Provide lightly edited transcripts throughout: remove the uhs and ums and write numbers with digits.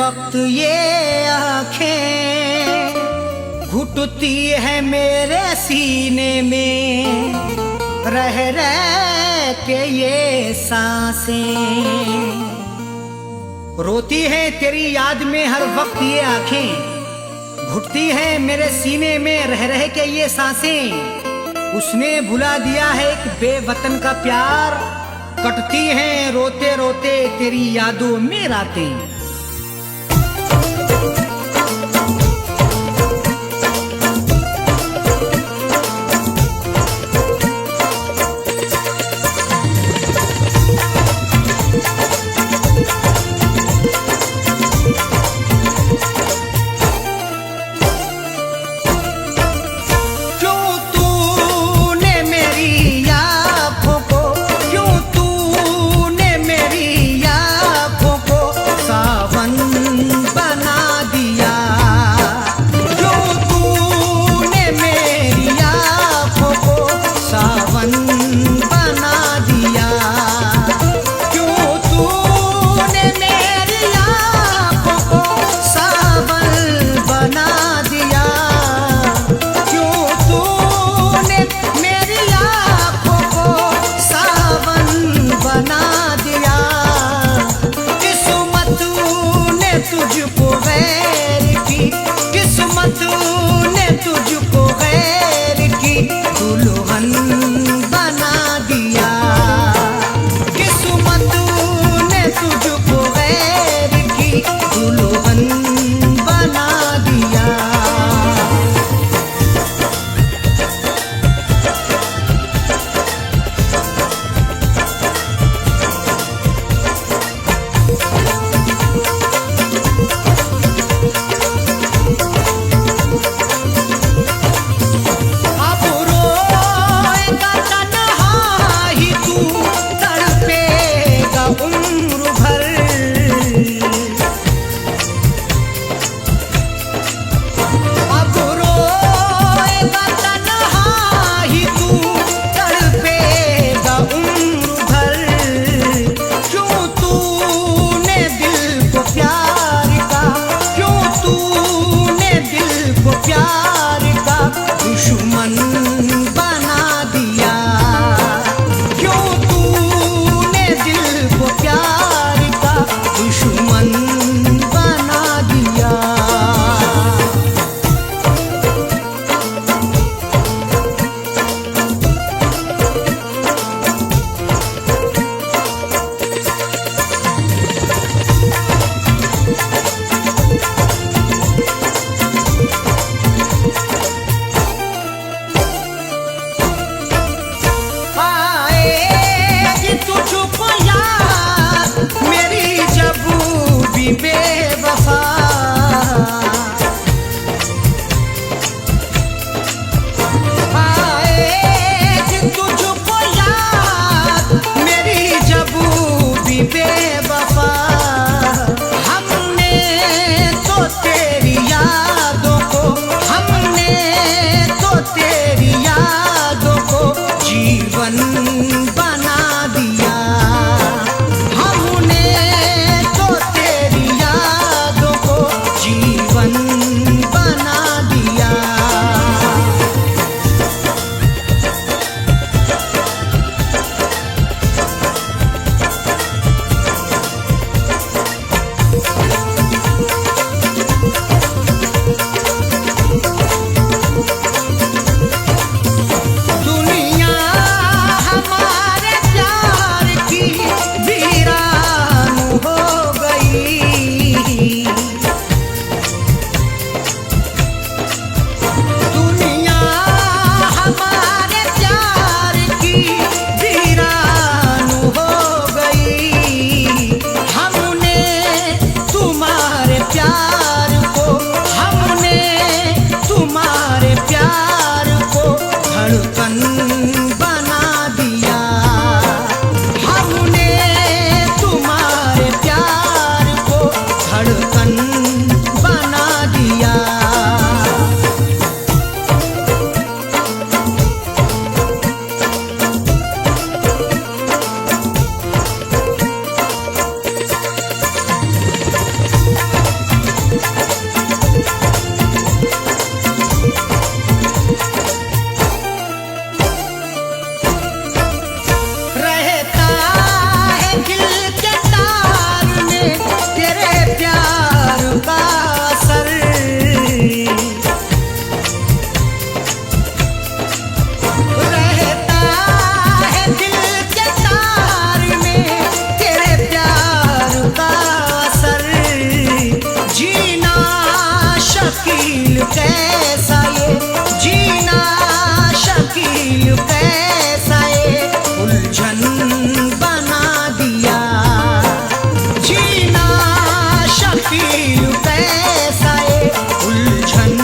वक्त ये आँखें घुटती है मेरे सीने में, रह रह के ये सांसें रोती है तेरी याद में हर वक्त ये आँखें, घुटती है मेरे सीने में रह रह के ये सांसें। उसने भुला दिया है एक बेवतन का प्यार, कटती हैं रोते रोते तेरी यादों में रातें। तुझको गैर की किस्मत ने तुझको गैर की दुल्हन बना दिया, किस्मत ने तुझको गैर की दुल्हन बना दिया। शकील कैसा ये, जीना शकील कैसा ये, उलझन बना दिया। जीना शकील कैसा ये, उलझन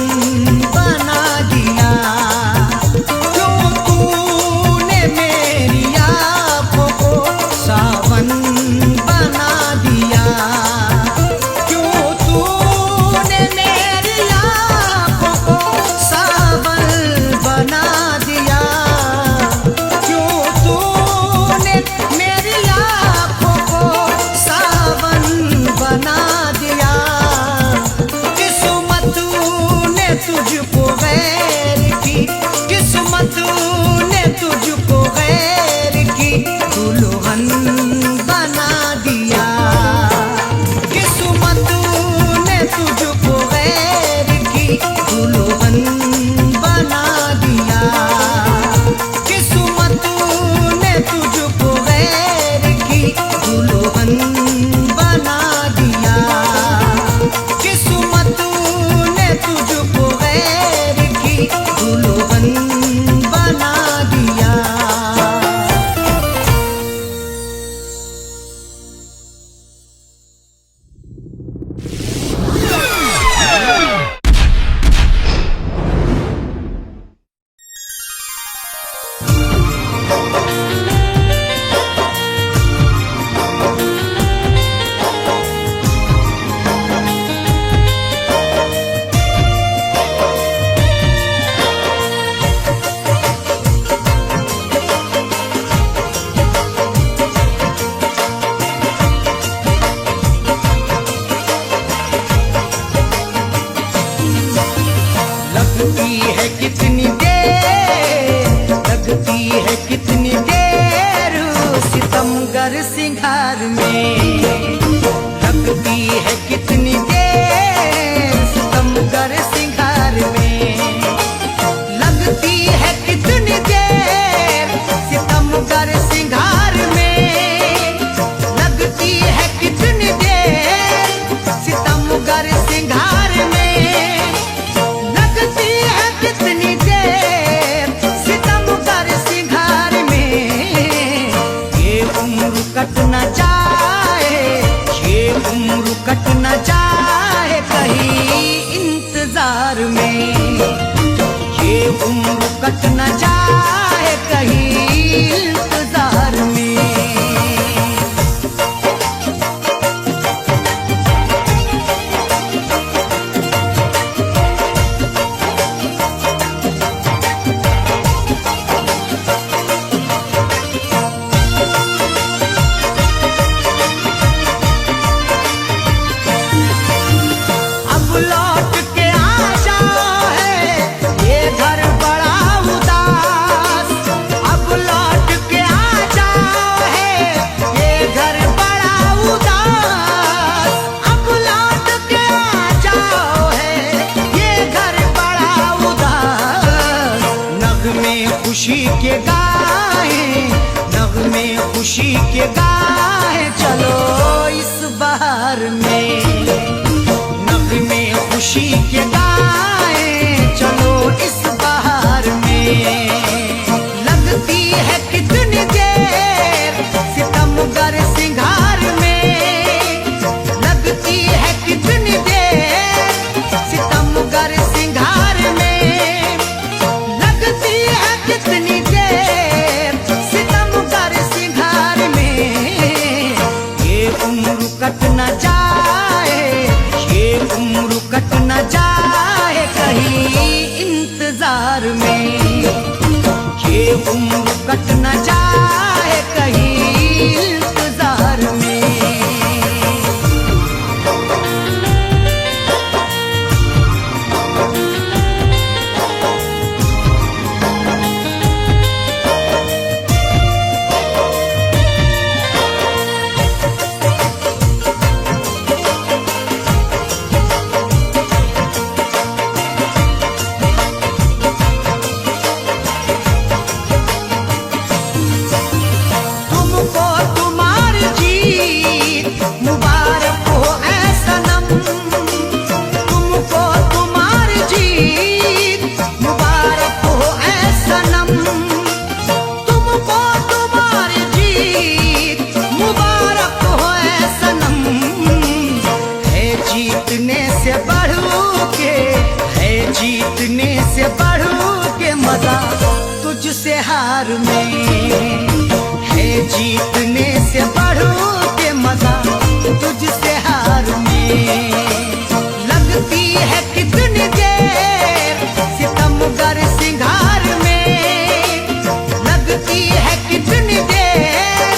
बना दिया। क्यों तूने मेरी आँखों को सावन बना दिया। क्यों तूने मेरी आँखों को सावन बना दिया। क्यों तूने मेरी आँखों को सावन बना दिया। किस्मत ने तुझको गैर की, किस्मत ने तुझको गैर की दुल्हन बना दिया। किस्मत ने तुझको गैर की दुल्हन बना दिया। किस्मत ने तुझको गैर की दुल्हन बना दिया। किस्मत ने तुझको गैर की दुल्हन बना दिया। लगती है कितनी देर, लगती है कितनी देर सितमगर सिंगार में। लगती है कितनी देर सितमगर सिंगार में। लगती है कितनी देर सितमगर सिंगार में। लगती है कितनी देर सितमगर सिंगार में। लगती है कितनी देर सितमगर सिंगार में। ये उम्र कट न जाए, ये उम्र कट न जाए कहीं इंतजार में। ये उम्र कट न जाए कहीं इंतजार में। अब लौट के आ जाओ है ये घर बड़ा उदास। अब लौट के आ जाओ है ये घर बड़ा उदास। अब लौट के आ जाओ है ये घर बड़ा उदास। नगमे खुशी के गाए, नगमे खुशी के गाए चलो इस बहार में। नगमे खुशी के गाए चलो इस बहार में। लगती है कितनी देर सितमगर सिंगार में। लगती है कितनी देर सितमगर सिंगार में। लगती है कितनी देर सितमगर सिंगार में। ये उम्र कट न जाए, ये उम्र कट न जाए कहीं इंतजार में। ये उम्र कट न जाए जीतने से बढ़ के मजा तुझसे हार में, है जीतने से बढ़ के मजा तुझसे हार में। लगती है कितनी देर सितमगर सिंगार में, लगती है कितनी देर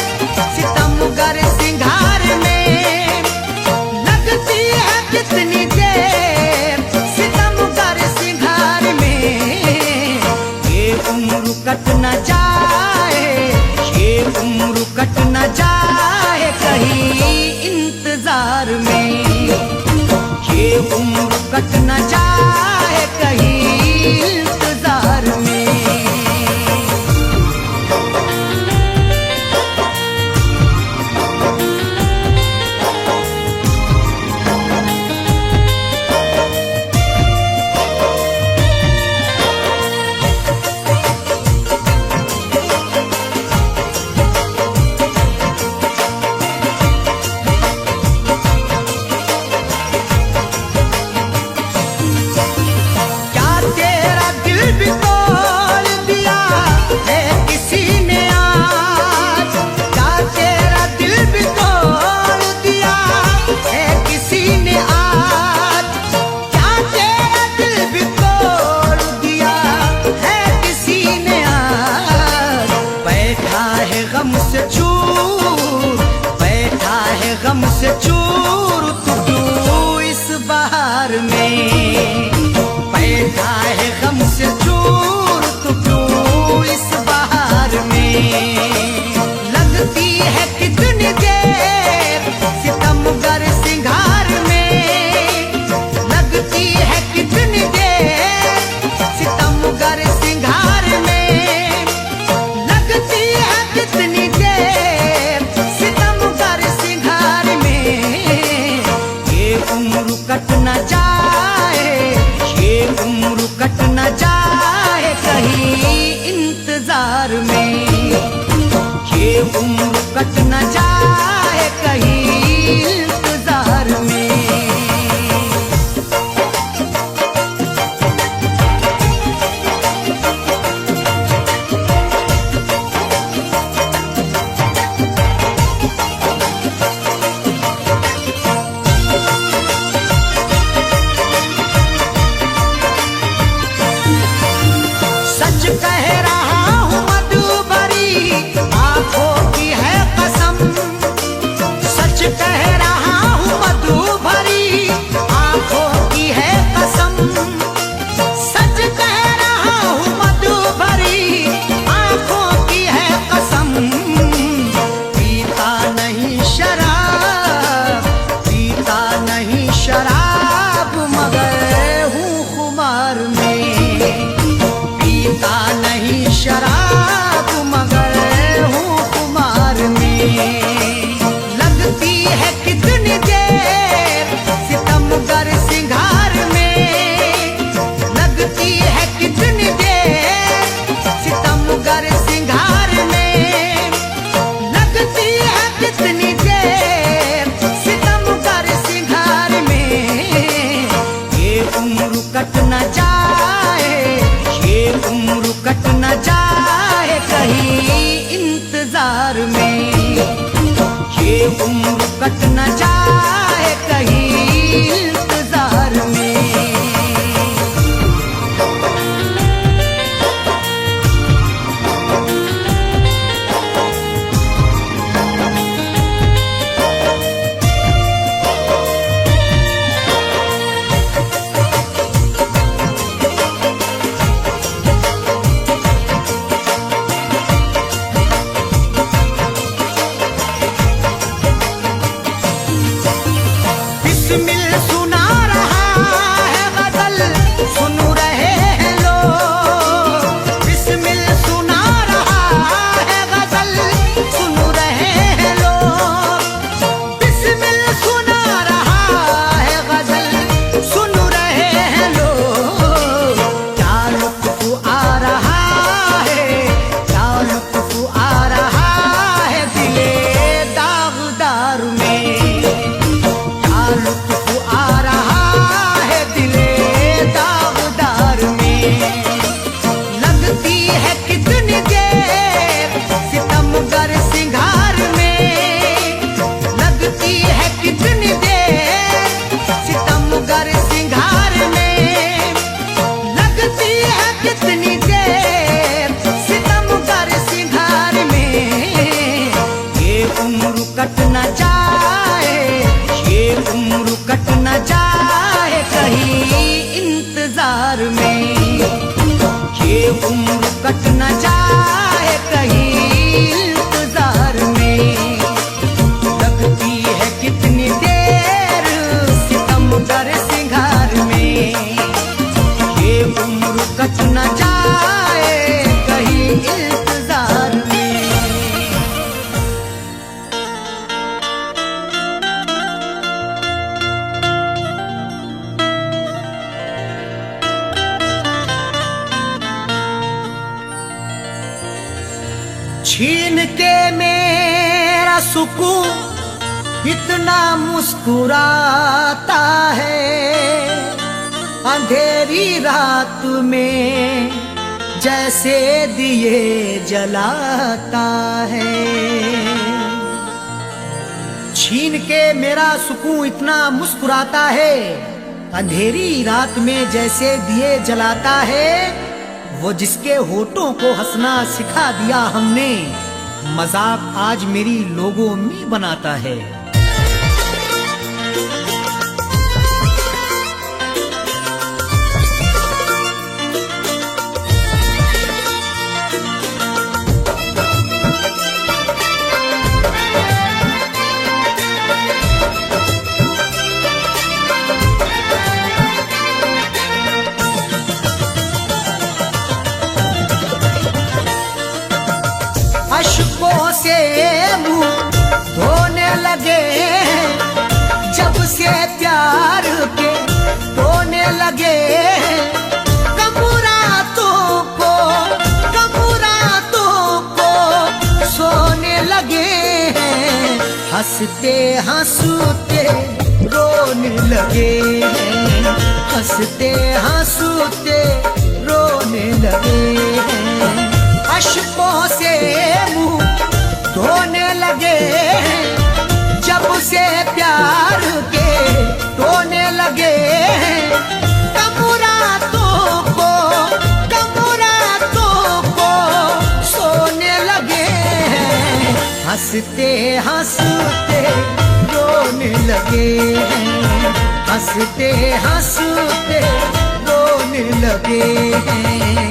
सितमगर सिंगार में, लगती है कितनी देर सितमगर सिंगार में। ये उम्र कट न जाए, ये उम्र कट न जाए कहीं इंतजार में, ये उम्र कट न जाए कहीं इंतजार में। गम से चूर तू इस बहार में, बैठा है गम से चूर तू इस बहार में। लगती है कितनी देर सितमगर सिंगार में, लगती है कितनी देर सितमगर सिंगार में, लगती है कितनी देर सितमगर सिंगार में। ये उम्र कट न जाए, ये उम्र कट न जाए कहीं इंतजार में, ये उम्र कट न जाए कहीं इंतजार में। सच कह रहा हूँ मधुबरी आंखों की है कसम, सच कह रहा हूँ मधुबरी आंखों की है कसम, सच कह रहा हूँ मधुबरी आंखों की है कसम। पीता नहीं शराब, पीता नहीं शराब मगर हूँ खुमार में, पीता नहीं शराब मगर हूँ खुमार में। लगती है कितनी देर सितमगर सिंगार में, लगती है कितनी देर सितमगर सिंगार में, लगती है कितनी देर सितमगर सिंगार में। ये उम्र कट न जाए, ये उम्र कट न जाए कहीं इंतजार में, ये उम्र कट न जाए कहीं इंतजार में। इंतजार में। ये उम्र कट न जाए कहीं इंतजार में, लगती है कितनी देर सितम दर सिंगार में। ये उम्र कट न जाए कहीं इंतजार में। छीन के मेरा सुकून इतना मुस्कुराता है, अंधेरी रात में जैसे दिए जलाता है। छीन के मेरा सुकून इतना मुस्कुराता है, अंधेरी रात में जैसे दिए जलाता है। वो जिसके होठों को हंसना सिखा दिया हमने, मजाक आज मेरी लोगों में बनाता है। अश्कों से मुंह धोने लगे जब से प्यार के धोने लगे। कमुरातों को सोने लगे हैं, हंसते हंसते रोने लगे हैं, हंसते हंसते रोने लगे हैं। अश्कों से मुंह धोने लगे जब से प्यार के धोने लगे। कमुरातों को सोने लगे, हंसते हंसते रोने लगे, हंसते हंसते रोने लगे हैं।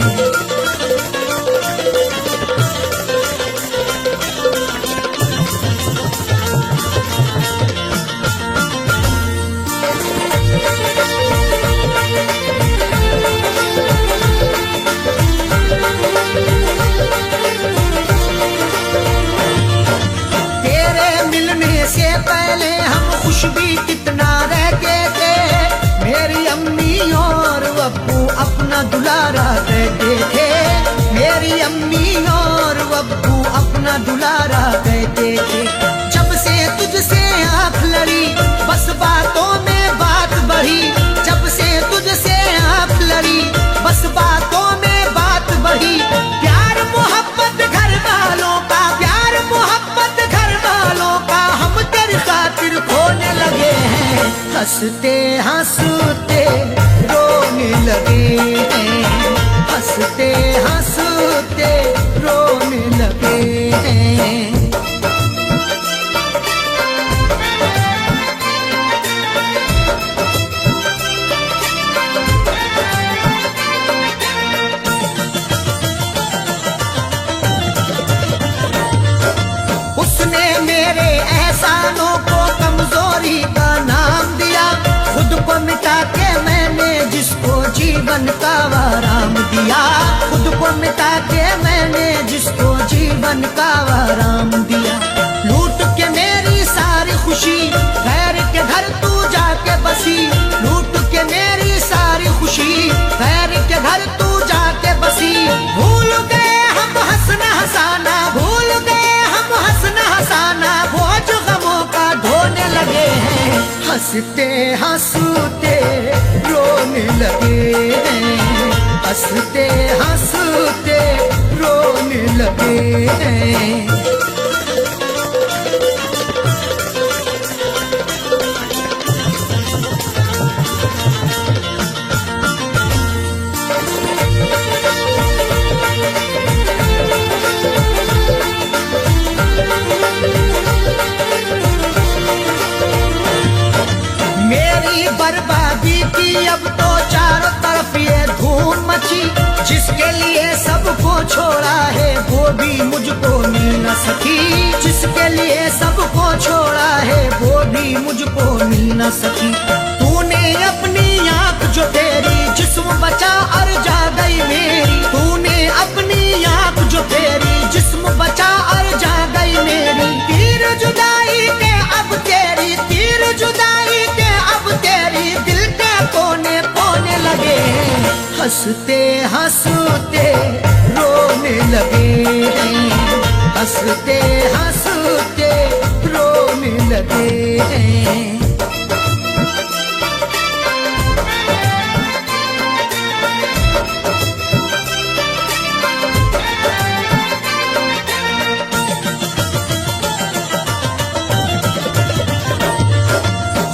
से पहले हम खुश भी कितना रहते थे, मेरी अम्मी और अब्बू अपना दुलारा कहते थे। मेरी अम्मी और अब्बू अपना दुलारा कहते थे। जब से तुझसे आँख लड़ी बस बातों में बात बढ़ी, जब से तुझसे आँख लड़ी बस बातों में बात बढ़ी। प्यार मोहब्बत घर वालों का, प्यार मोहब्बत घर वालों का हम तेरी खातिर खोने लगे हैं, हंसते हंसते रोने लगे हैं, हंसते हंसते रोने लगे हैं। उसने मेरे एहसानों को कमजोरी का नाम दिया, खुद को मिटा के मैंने जिसको जीवन का आराम दिया। खुद को मिटा के मैंने जिसको जीवन का आराम दिया। लूट के मेरी सारी खुशी गैर के घर तू जाके बसी, लूट के मेरी सारी खुशी गैर के घर तू जाके बसी। भूल गए हम हंसना हंसाना, भूल गए हम हंसना हंसाना, बोझ गमों का ढोने लगे हैं, हंसते हंसते रोने लगे हैं, हंसते हंसते रोने लगे हैं। बर्बादी की अब तो चारों तरफ ये न सकी। तूने अपनी आंख जो तेरी जिस्म बचा और जा गई मेरी, तूने अपनी आंख जो तेरी जिस्म बचा और जा गई मेरी। तीर जुदाई के अब तेरी, तीर जुदाई के अब तेरी दिल के कोने कोने लगे। हंसते हंसते रोने लगे, हंसते हंसते रोने लगे।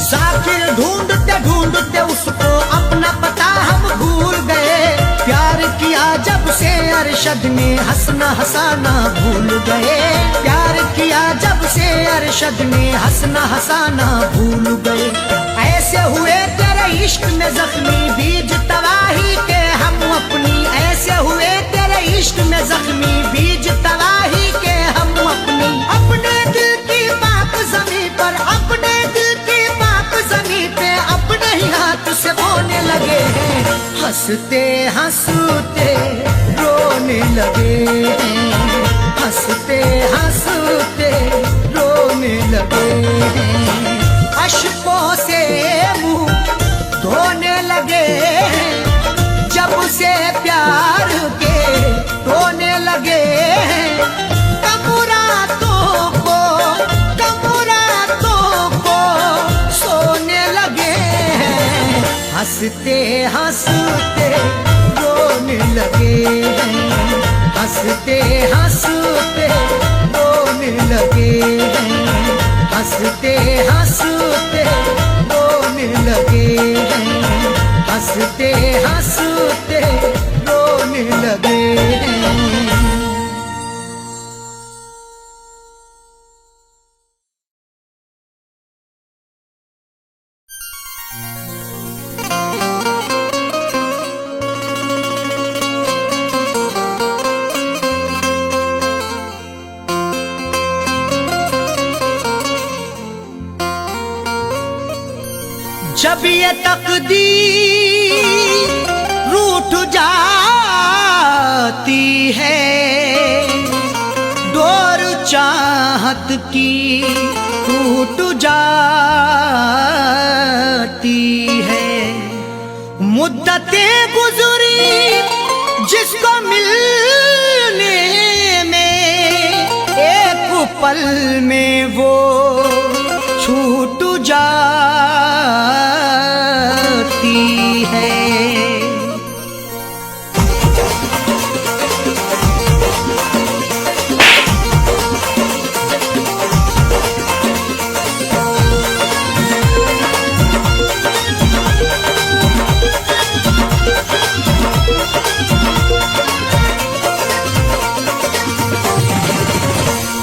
जाकिर ढूंढते ढूंढते उसको अपना पता हम भूल गए। प्यार किया जब से अरशद ने हंसना हंसाना भूल गए। प्यार किया जब से अरशद ने हंसना हंसाना भूल गए। ऐसे हुए तेरे इश्क में जख्मी बीज तबाही के हम अपनी, ऐसे हुए तेरे इश्क में जख्मी बीज तबाही के हम अपनी। अपने दिल की पाक ज़मीं पर, अपने दिल की पाक ज़मीं पे अपने ही हाथ से बोने लगे हैं। हंसते हंसते रोने लगे हैं, हंसते हंसते रोने लगे हैं। अश्कों से मुंह धोने लगे हैं, जब से प्यार के रोने लगे हैं। कमुरातों को सोने लगे हैं। हंसते हंसते रोने लगे हैं, हंसते हंसते रोने लगे हैं। हंसते हंसते रोने लगे हैं, हंसते हंसते रोने लगे हैं। जब ये तकदीर रूठ जाती है, डोर चाहत की टूट जाती है। मुद्दतें गुजरी जिसको मिलने में, एक पल में वो छूट जाती है।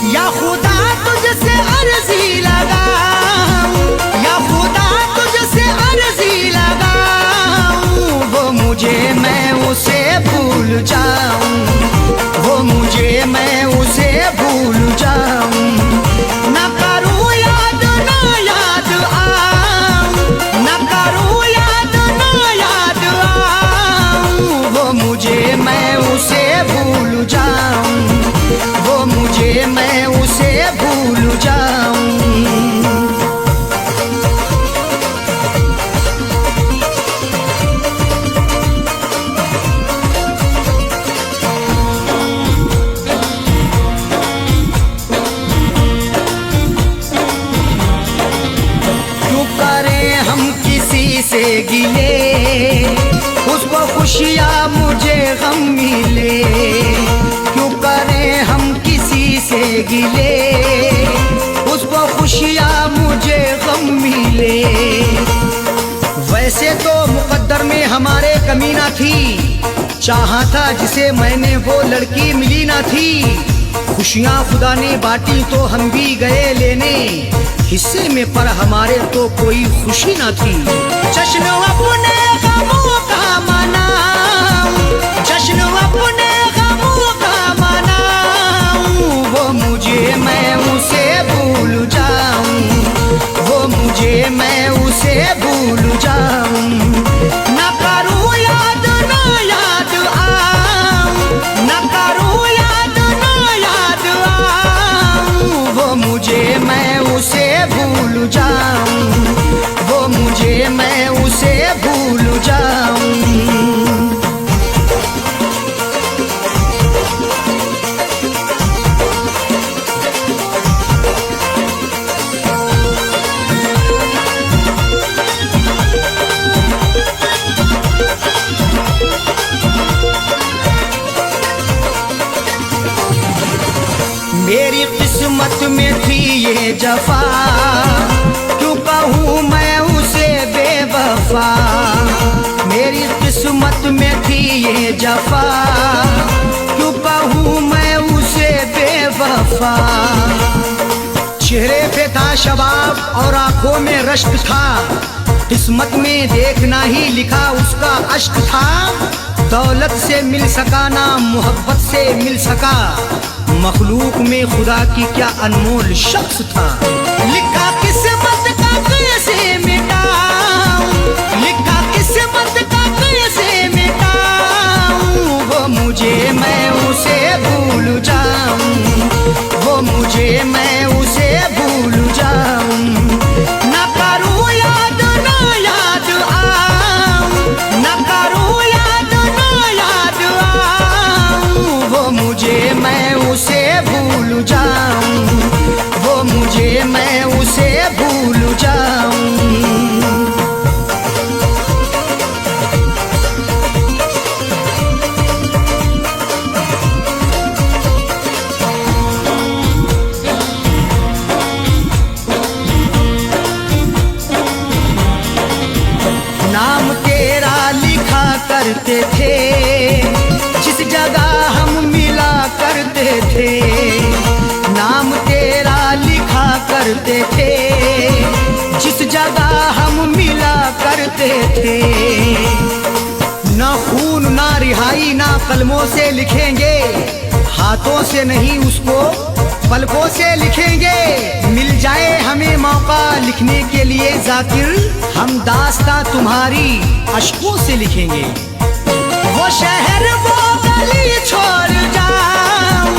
या खुदा तुझसे अर्जी लगाऊं, या खुदा तुझसे अर्जी लगाऊं, वो मुझे मैं उसे भूल जाऊं, वो मुझे मैं उसे भूल जाऊं। न करूं याद ना याद आऊं, न करूं याद ना याद आऊं, वो मुझे मैं उसे भूल जाऊं, वो मुझे मैं उसे भूल जाऊं। क्यों करें हम किसी से गिले, उसको खुशियाँ मुझे गम मिले। क्यों करें हम किसी से गिले, उसको खुशियाँ मुझे गम मिले। वैसे तो मुकद्दर में हमारे कमी ना थी, चाहा था जिसे मैंने वो लड़की मिली ना थी। खुशियाँ खुदा ने बांटी तो हम भी गए लेने, हिस्से में पर हमारे तो कोई खुशी ना थी। जश्न अपने गमों का मनाऊं, जश्न अपने गमों का मनाऊं, वो मुझे मैं उसे भूल जाऊं, वो मुझे मैं उसे भूल जाऊं, न करूं याद ना याद आऊं, न करूं याद ना याद आऊं, वो मुझे मैं उसे भूल जाऊं, वो मुझे मैं उसे भूल जाऊं। मेरी किस्मत में थी ये जफा, क्यों कहूँ मैं उसे बेवफा। मेरी किस्मत में थी ये जफा, क्यों कहूँ मैं उसे बेवफा। चेहरे पे था शबाब और आंखों में रश्क था, किस्मत में देखना ही लिखा उसका अश्क था। दौलत से मिल सका ना मोहब्बत से मिल सका, मखलूक में खुदा की क्या अनमोल शख्स था। लिखा किस्मत का कैसे मिटाऊं, लिखा किस्मत का कैसे मिटाऊं, वो मुझे मैं उसे भूल जाऊं, वो मुझे मैं उसे भूल जाऊं। न करूं याद ना याद आऊं, न करूं याद ना याद आऊं, वो मुझे मैं उसे भूल जाऊं, वो मुझे मैं उसे भूल जाऊं। नाम तेरा लिखा करते थे, जिस जगह हम मिला करते थे। नाम तेरा लिखा करते थे, जिस जगह हम मिला करते थे। ना खून ना रिहाई ना कलमों से लिखेंगे, हाथों से नहीं उसको पलकों से लिखेंगे। मिल जाए हमें मौका लिखने के लिए जाकिर, हम दास्तां तुम्हारी अश्कों से लिखेंगे। वो शहर वो गली छोड़ जाऊं,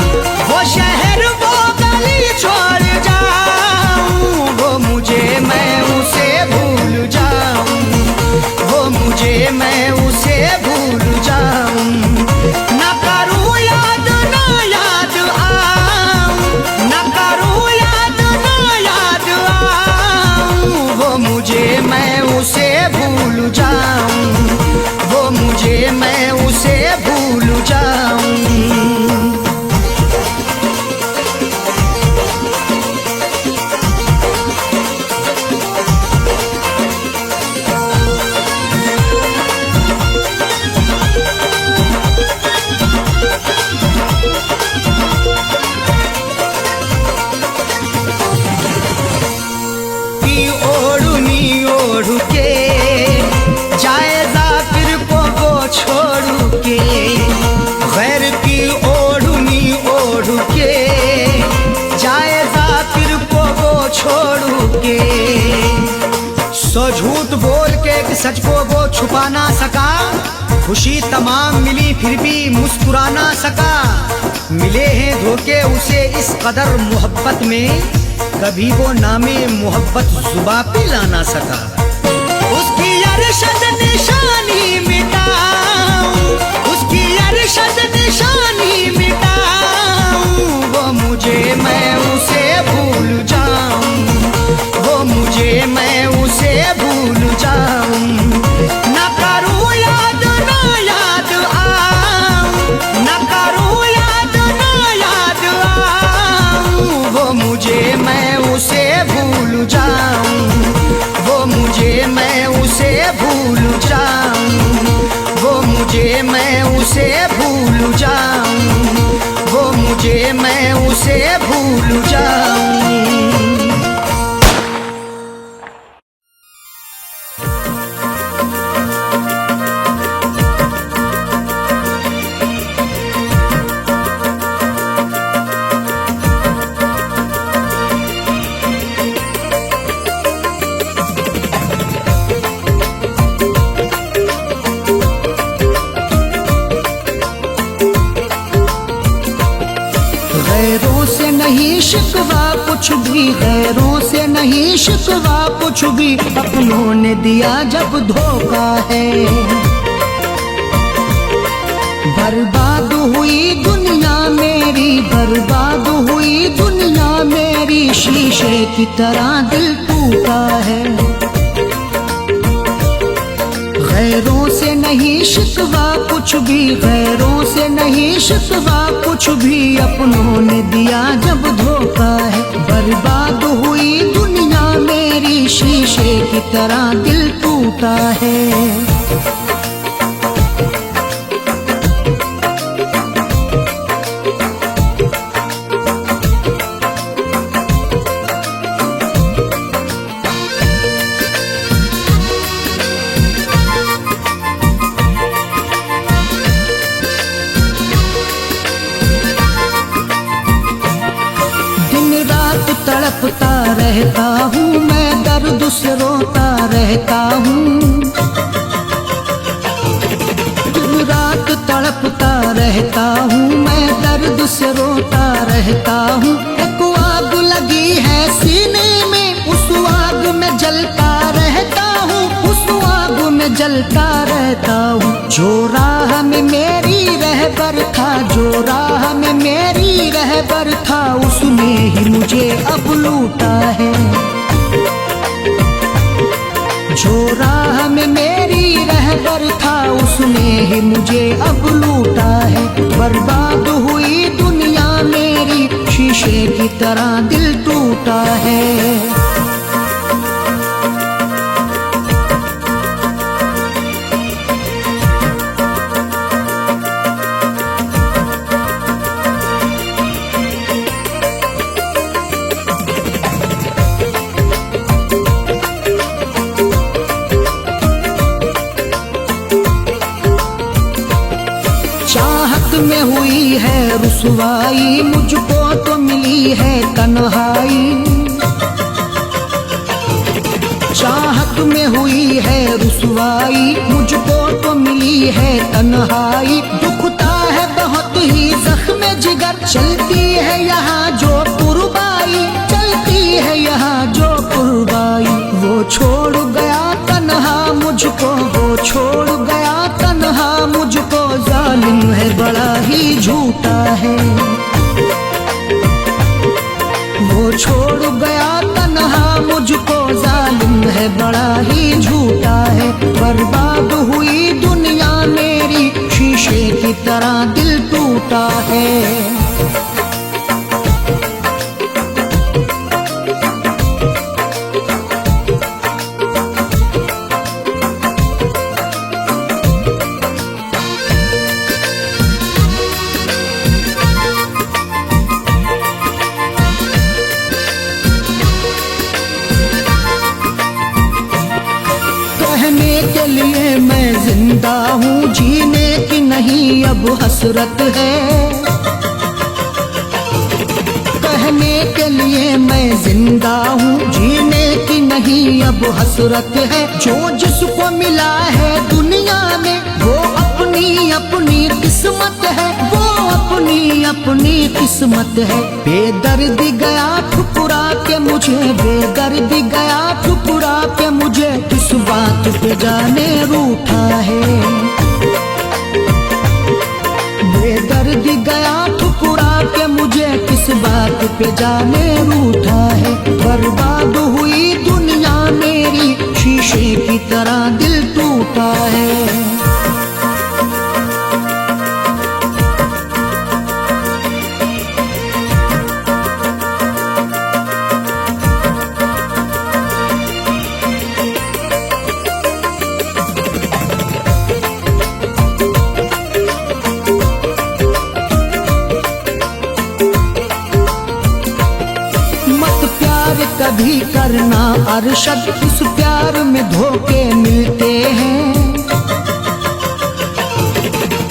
वो शहर वो गली छोड़ जाऊं, वो मुझे मैं उसे भूल जाऊं, वो मुझे मैं उसे भूल जाऊं। न करूं याद ना याद आऊं, न करूं याद ना याद आऊं, वो मुझे मैं उसे भूल जाऊं, वो मुझे मैं उसे भूल जाऊं। ओढ़नी ओढ़ के जाए जाकिर को वो छोड़ के, गैर की ओढ़नी ओढ़ के जाए जाकिर को वो छोड़ के। सो झूठ बोल के एक सच को वो छुपा ना सका, खुशी तमाम मिली फिर भी मुस्कुरा ना सका। मिले हैं धोखे उसे इस कदर मोहब्बत में, कभी वो नामे मोहब्बत जुबा पे ला ना सका। उसकी अरशद निशानी मिटाऊं, उसकी अरशद निशानी मिटाऊं, वो मुझे मैं उसे भूल जाऊं, वो मुझे मैं उसे भूल जाऊं। न करूं याद ना याद आऊं, न करूं याद ना याद आऊं, वो मुझे मैं उसे भूल जाऊं, वो मुझे मैं उसे भूल जाऊं, वो मुझे मैं उसे भूल जाऊं, वो मुझे मैं उसे भूल जाऊं। नहीं शिकवा कुछ भी, गैरों से नहीं शिकवा कुछ भी, अपनों ने दिया जब धोखा है। बर्बाद हुई दुनिया मेरी, बर्बाद हुई दुनिया मेरी, शीशे की तरह दिल टूटा है। गैरों से नहीं शिकवा कुछ भी, गैरों से नहीं शिकवा कुछ भी, अपनों ने दिया जब धोखा है। बर्बाद हुई दुनिया मेरी, शीशे की तरह दिल टूटा है। तड़पता रहता हूँ मैं, दर्द से रोता रहता हूँ। दिन रात तड़पता रहता हूँ मैं, दर्द से रोता रहता हूँ। एक आग लगी है सीने में, उस आग में जलता रहता हूँ, उस आग में जलता रहता हूँ। जो राह में मेरी रहबर था, जो राह में मेरी रहबर था, उसने ही मुझे अब लूटा है। जो राह में मेरी रहबर था, उसने ही मुझे अब लूटा है। बर्बाद हुई दुनिया मेरी, शीशे की तरह दिल टूटा है। में हुई है रुसवाई, मुझको तो मिली है तन्हाई। चाहत में हुई है रुसवाई, मुझको तो मिली है तन्हाई। दुखता है बहुत ही जख्म जिगर, चलती है यहाँ जो पुरबाई, चलती है यहाँ जो पुरबाई। वो छोड़ गया तन्हा मुझको, वो छोड़ गया तन्हा मुझको, जालिम है बड़ा ही झूठा है। वो छोड़ गया तन्हा मुझको, जालिम है बड़ा ही झूठा है। बर्बाद हुई दुनिया मेरी, शीशे की तरह दिल टूटा है। कहने के लिए मैं जिंदा हूँ, जीने की नहीं अब हसरत है। कहने के लिए मैं जिंदा हूँ, जीने की नहीं अब हसरत है। जो जिसको मिला है दुनिया में, वो अपनी अपनी किस्मत है, वो अपनी अपनी किस्मत है। बेदर्दी गया ठुकरा के मुझे, बेदर्दी गया ठुकरा के मुझे, किस बात पे जाने रूठा है। बेदर्दी गया ठुकरा के मुझे, किस बात पे जाने रूठा है। बर्बाद हुई दुनिया मेरी, शीशे की तरह दिल टूटा है। कभी करना अरशद, इस प्यार में धोखे मिलते हैं।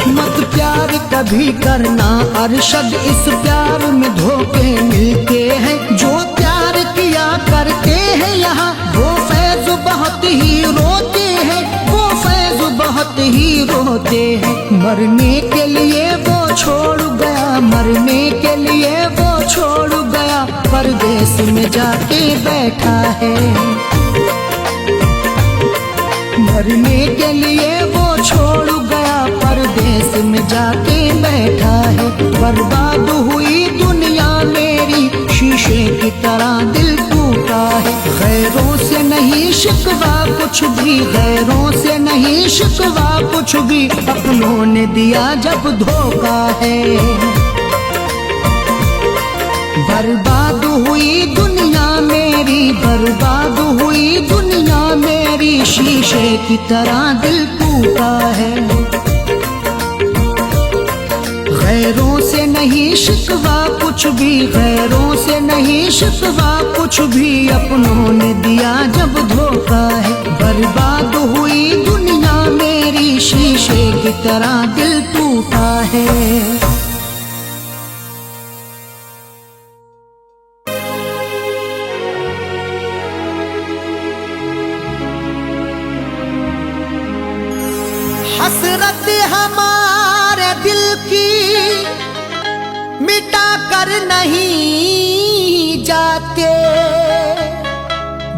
मत प्यार कभी करना अरशद, इस प्यार में धोखे मिलते हैं। जो प्यार किया करते हैं यहाँ, वो फैज़ बहुत ही रोते हैं, वो फैज़ बहुत ही रोते हैं। मरने के लिए वो छोड़ गया, मरने के लिए वो छोड़ गया परदेश में जाके बैठा है। मरने के लिए वो छोड़ गया परदेश में जाके बैठा है। बर्बाद हुई दुनिया मेरी शीशे की तरह दिल टूटा है। गैरों से नहीं शिकवा कुछ भी, गैरों से नहीं शिकवा कुछ भी, अपनों ने दिया जब धोखा है। बर्बाद हुई दुनिया मेरी, बर्बाद हुई दुनिया मेरी, शीशे की तरह दिल टूटा है। गैरों से नहीं शिकवा कुछ भी, गैरों से नहीं शिकवा कुछ भी, अपनों ने दिया जब धोखा है। बर्बाद हुई दुनिया मेरी, शीशे की तरह दिल टूटा है। हसरत हमारे दिल की मिटा कर नहीं जाते,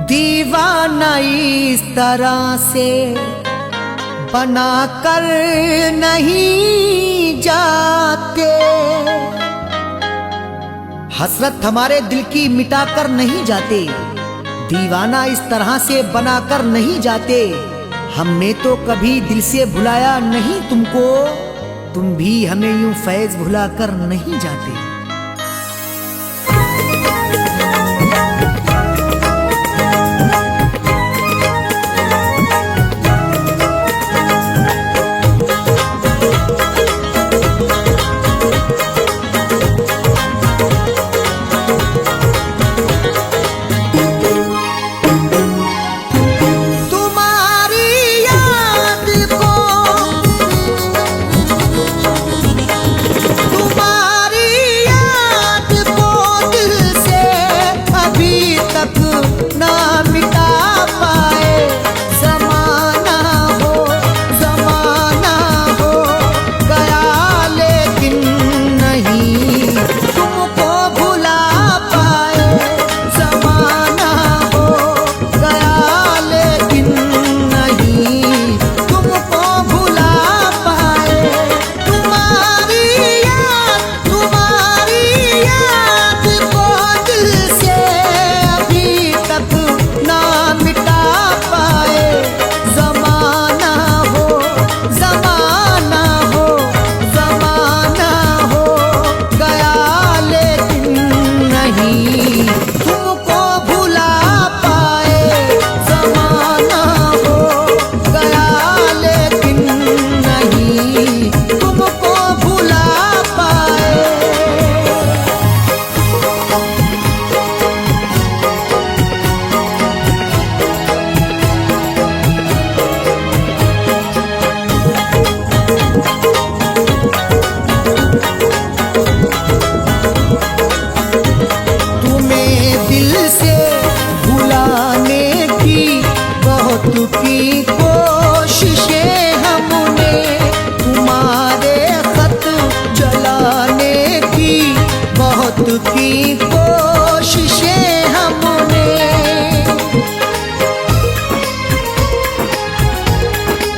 दीवाना इस तरह से बना कर नहीं जाते। हसरत हमारे दिल की मिटा कर नहीं जाते, दीवाना इस तरह से बना कर नहीं जाते। हमने तो कभी दिल से भुलाया नहीं तुमको, तुम भी हमें यूं फैज भुला कर नहीं जाते। की कोशिशें हमने, तुम्हारे खत जलाने की बहुत की कोशिशें हमने।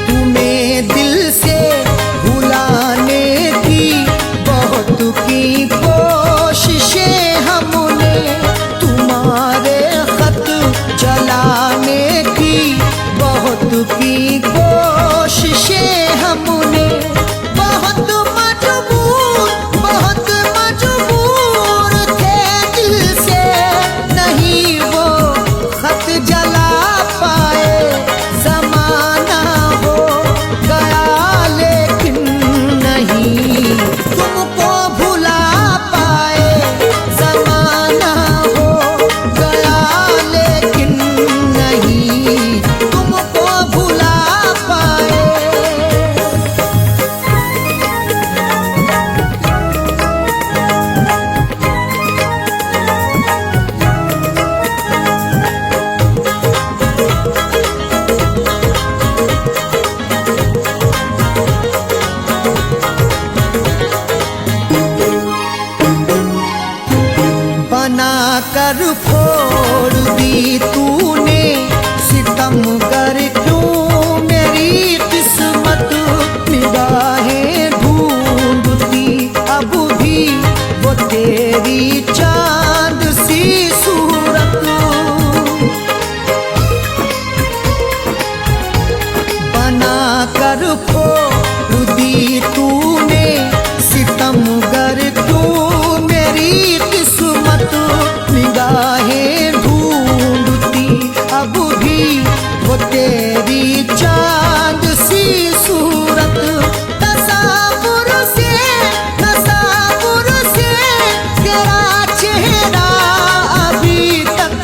तुम्हें दिल से भुलाने की बहुत की कोशिशें हमने, तुम्हारे खत जलाने की बहुत की कोशिशें हमने। बहुत मजबूर थे दिल से, नहीं वो खत जला पाए। ज़माना हो गया लेकिन नहीं तुमको भुला पाए। ज़माना हो गया लेकिन नहीं तुमको भुला कर फोड़ दी तूने सितम कर क्यों मेरी किस्मत निगाहें ढूंढती अब भी वो तेरी चांद सी सूरत बना कर फोड़ दी तूने सितम कर क्यों मेरी किस्मत निगाहें ढूंढती अब भी वो तेरी चांद सी सूरत तस्वुर से तेरा चेहरा अभी तक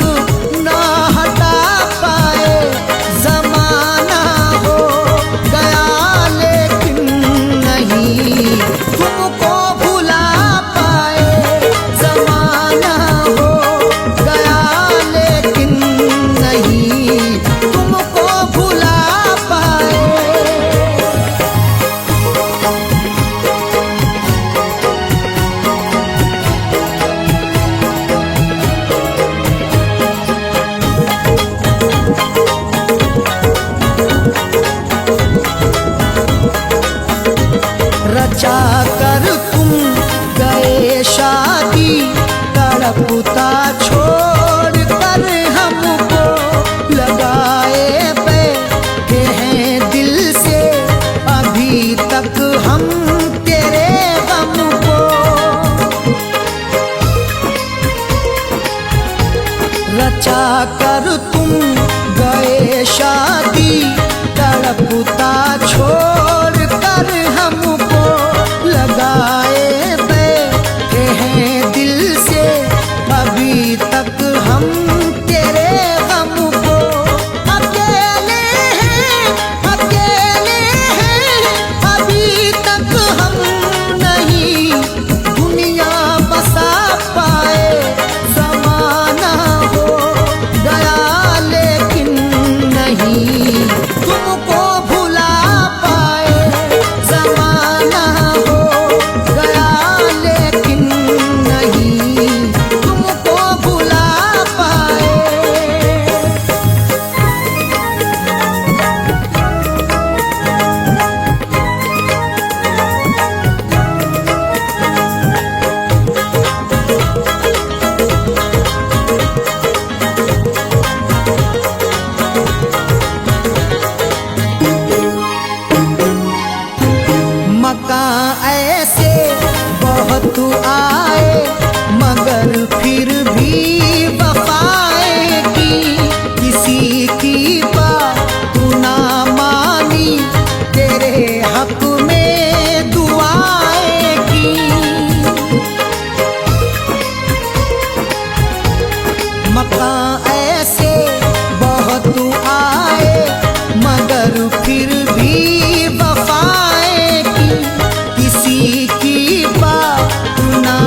ना हटा पाए जमाना हो गया लेकिन नहीं तुमको भुला पाए जमाना हो गया लेकिन नहीं तुमको भुला पाए। रचा कर तुम गए शादी तड़पता छोड़ कर हमको लगाए बैठे हैं दिल से अभी तक हम तेरे गम को रचा कर तुम गए शादी तड़पता छोड़ कर हमको लगाए बैठे हैं दिल से अभी तक हम तेरे गम को अकेले हैं अभी तक हम नहीं दुनिया बसा पाए जमाना हो गया लेकिन नहीं तुमको भुला पाए जमाना हो गया लेकिन नहीं तुमको भुला पाए। मकां ऐसे बहुत आए मगर फिर भी वफाएं की किसी की बात तू ना मानी तेरे हक में दुआएं की मकां ऐसे बहुत आए मगर फिर भी वफाएं की किसी की बात ना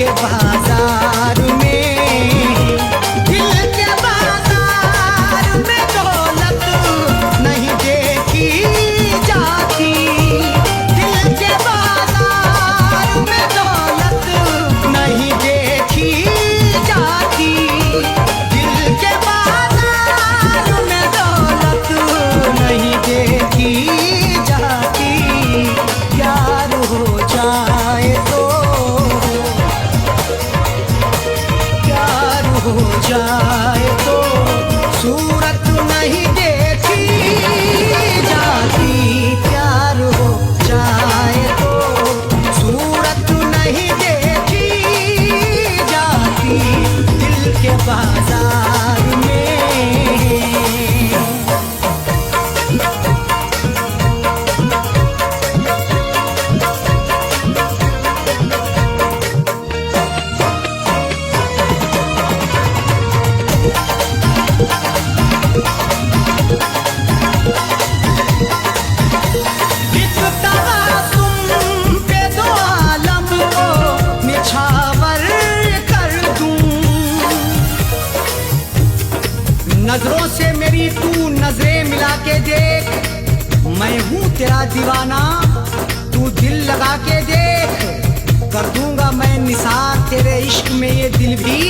के बाजार में, दिल के बाजार में दौलत नहीं देखी जाती, दिल के बाजार में दौलत नहीं देखी जाती, दिल के बाजार में दौलत नहीं देखी जाती। प्यार हो जाए तो, प्यार हो जाए तो सूरत नहीं देखी जाती, प्यार हो जाए तो सूरत नहीं देखी जाती, दिल के बाजार में। नजरों से मेरी तू नजरें मिला के देख, मैं हूँ तेरा दीवाना, तू दिल लगा के देख, कर दूंगा मैं निसार तेरे इश्क में ये दिल भी,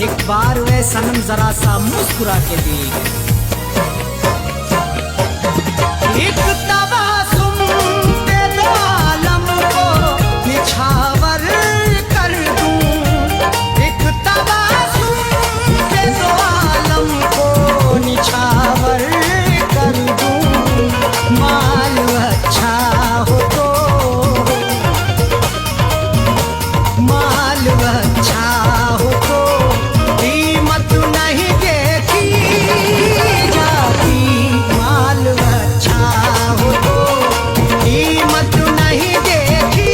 एक बार वह सनम जरा सा मुस्कुरा के देख। एक तबासुम पे दो आलम को निछावर कर दूं, एक तबासुम पे दो आलम को निछावर कर दूं, माल अच्छा हो तो, माल अच्छा हो तो कीमत नहीं देखी जाती, माल अच्छा हो तो कीमत नहीं देखी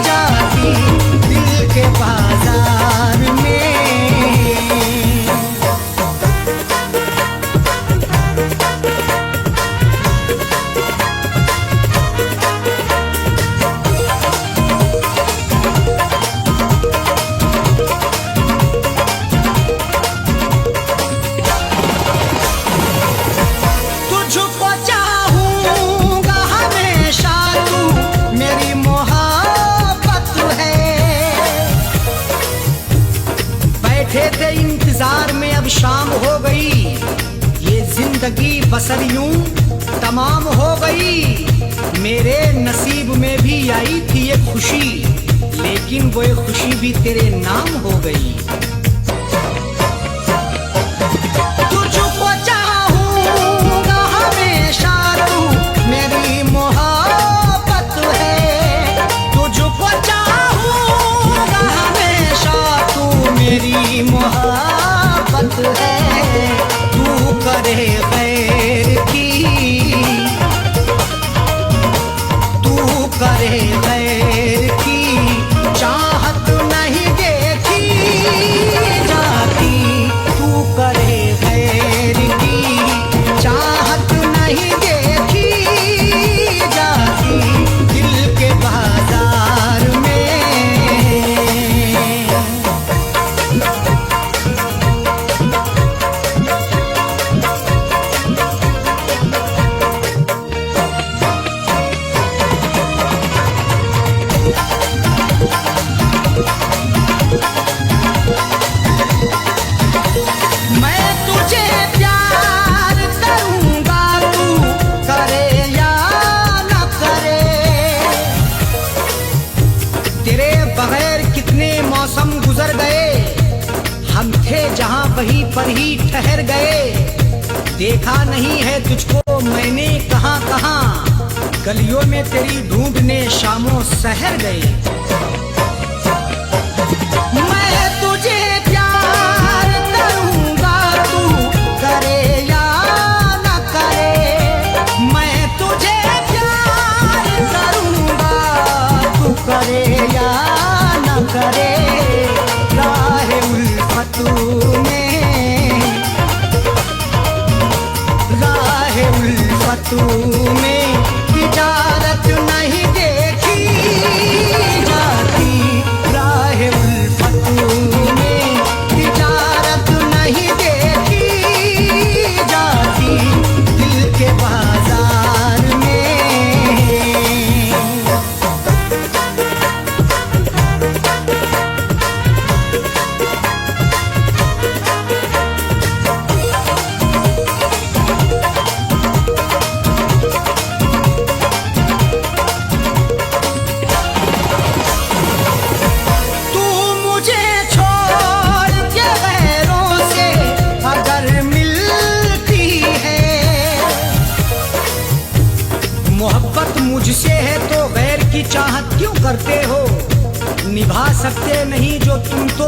जाती, दिल के बाजार में। तुझको चाहूंगा हमेशा, तू मेरी मोहब्बत है, बैठे थे इंतजार में अब शाम हो गई, ये जिंदगी बसर यूं तमाम हो गई, मेरे नसीब में भी आई थी ये खुशी, लेकिन वो ये खुशी भी तेरे नाम हो गई। तुझको चाहूंगा हमेशा, तू मेरी मोहब्बत है, तुझको चाहूंगा हमेशा, तू मेरी मोहब्बत है, तू करे गैर की, तू करे गैर की चाहत नहीं देखी जाती, तू करे गैर की चाहत नहीं देखी जाती, दिल के बाजार में। मैं तुझे प्यार करूंगा, तू करे या न करे, तेरे बगैर कितने मौसम गुजर गए, हम थे जहां वहीं पर ही ठहर गए, देखा नहीं है तुझको मैंने कहां कहां, गलियों में तेरी ढूंढने शामों सहर गए। मैं तुझे प्यार करूंगा, तू करे या न करे, मैं तुझे प्यार करूंगा, तू करे या न करे, राह उल्फत में, राह उल्फत में तिजारत नहीं देखी जाती, राह चाहत क्यों करते हो? निभा सकते नहीं जो तुम तो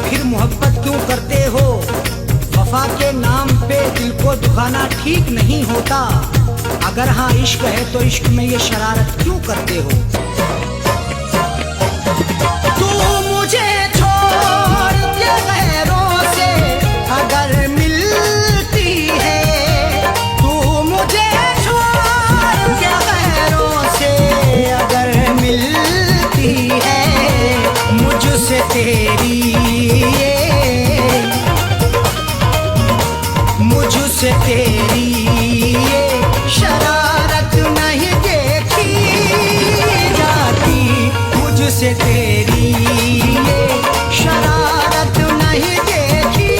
फिर मोहब्बत क्यों करते हो? वफा के नाम पे दिल को दुखाना ठीक नहीं होता। अगर हाँ इश्क है तो इश्क में ये शरारत क्यों करते हो? तू मुझे छोड़ के गैरों से अगर मिलती है, तू मुझे छोड़ के गैरों से अगर मिलती है, मुझसे तेरी मुझसे तेरी ये शरारत नहीं देखी जाती, मुझसे तेरी ये शरारत नहीं देखी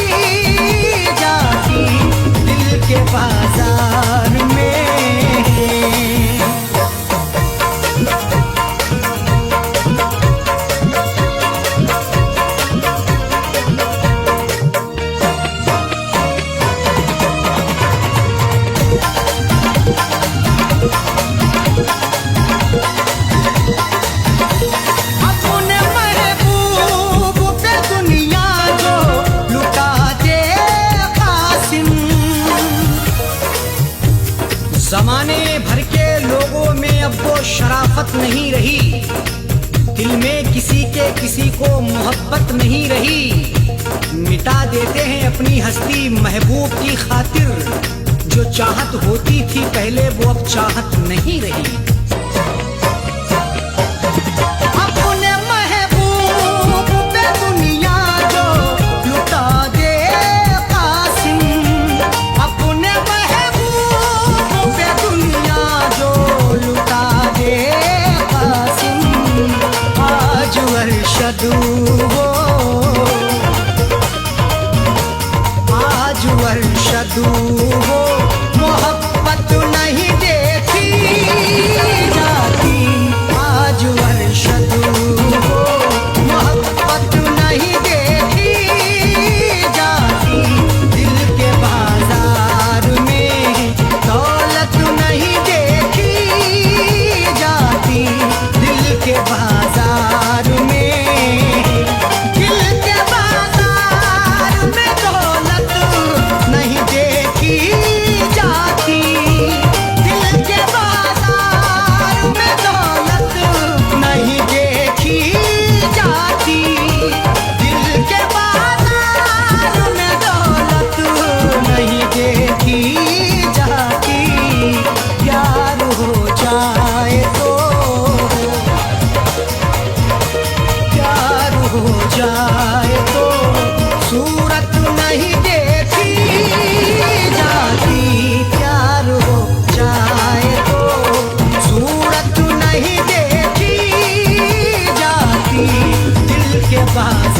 जाती, दिल के बाजार में। जमाने भर के लोगों में अब वो शराफत नहीं रही, दिल में किसी के किसी को मोहब्बत नहीं रही। मिटा देते हैं अपनी हस्ती महबूब की खातिर, जो चाहत होती थी पहले वो अब चाहत नहीं रही। आज वर्षदू हो मोहब्बत नहीं देखी जाती, आज वर्षदू हो मोहब्बत नहीं देखी जाती, दिल के बाजार में दौलत नहीं देखी जाती, दिल के बाजार में जाए तो सूरत नहीं देखी जाती, प्यार हो जाए तो सूरत नहीं देखी जाती, दिल के पास